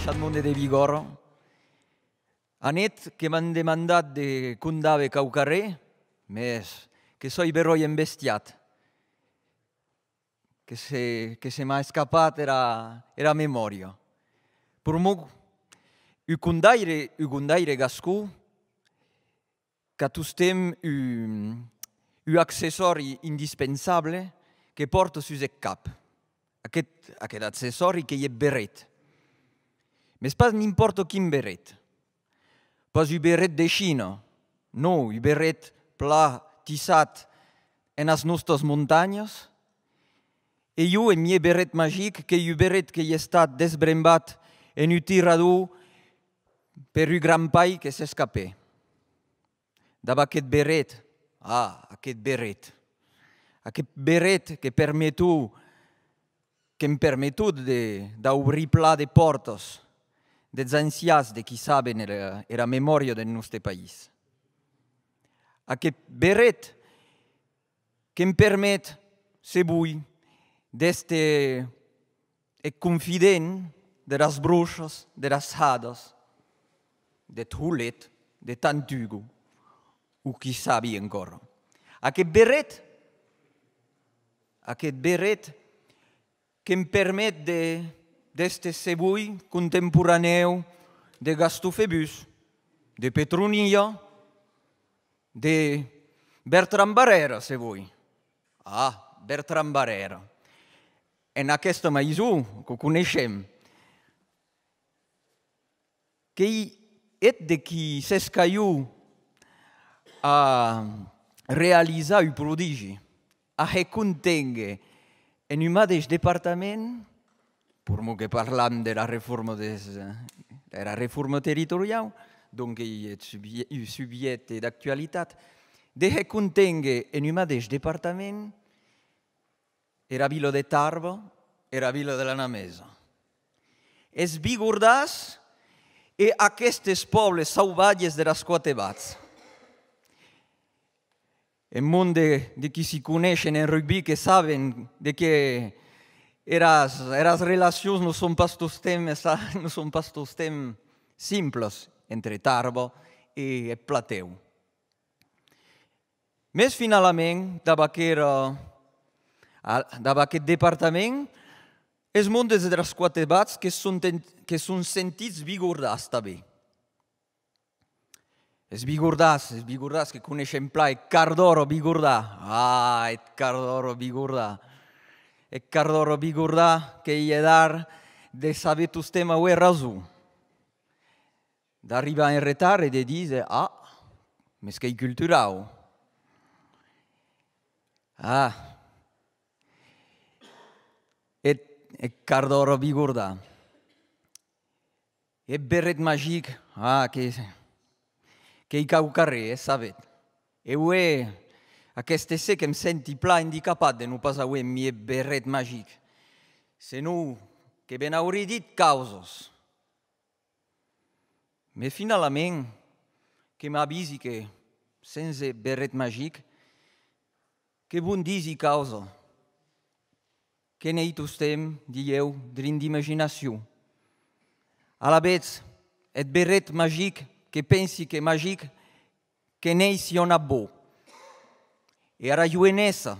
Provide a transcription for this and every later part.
deixat monde de vigor. Anet que m'han demandat de condave cau carrer, mais que soy beroi embestiat. Que se m'ha escapat era memòria. Per mo, u condaire gascú, que tostem un accessori indispensable que porta sus el cap. Aquest accessori que hi berret. Mes pas n'importa quin berret. Pas un berret de Xina. No, un berret pla, tissat en as nostres muntanyes. E jo, en mie berret magic, que un berret que hi ha estat desbrembat en un tirador per un gran pai que s'escapè. Dava aquest berret, aquest berret que em permetut d'obrir pla de portes dels ancians de qui saben era memòria del nostre país. Aquest berret que em permet, sevui, d'este confident de las bruixes, de las hadas, de Hulet, de Tantugo, o qui sabi encara. Aquest berret que em permet d'este sevui contemporaneu de Gastofebus, de Petronia, de Bertran Barrera, sevui. Bertran Barrera. En aquesta maisó que coneixem, que és de qui s'escaiu a realitzar un prodigi, a recontengue en un mateix departament, per mo que parlam de la reforma territorial, donc hi és un subjecte d'actualitat, de recontengue en un mateix departament era vila de Tarba, era vila de la Namesa. Es bigordàs e aquestes pobles sauvatges de les quatre bats. El món de qui s'hi coneixen en rugby, que saben de que les relacions no són pas tots temps simples entre Tarba i el Plateu. Més finalment, d'aquest departament, els mondes de les quatre bats que són sentits bigordàs també. Els bigordàs que coneixem pla, el Cardoro bigordà. El Cardoro bigordà. El Cardoro bigordà que hi ha d'art de saber tots temes ho és raso. D'arribar en retard i de dir, més que cultural. El Cardoro bigordà. El berret magic, que hi cau carrer, sabet. E aquest esse que em senti pla indicapat de no pas avui en mi berret magic. Senó que ben hauria dit causes. Me finalment, que m'avisi que sense berret magic, que bon disi causa. Que n'hi tostem, dieu, drin d'imaginació. A la vez, et berret magic, que pensi que magic, que n'hi si on a bo. E ara lluenessa,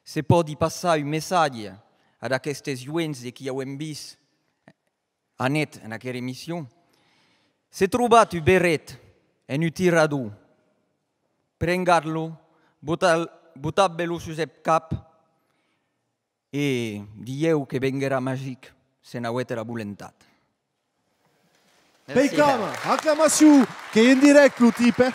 se pot passar un missatge a aquestes lluents de qui hem vist a net en aquesta emissió. Se trobat un berret en un tirador, prengat-lo, botat-lo sus el cap e dieu que venguera magic, se n'auetera voluntat. Beikama, acclamació, che in direct lo tipe.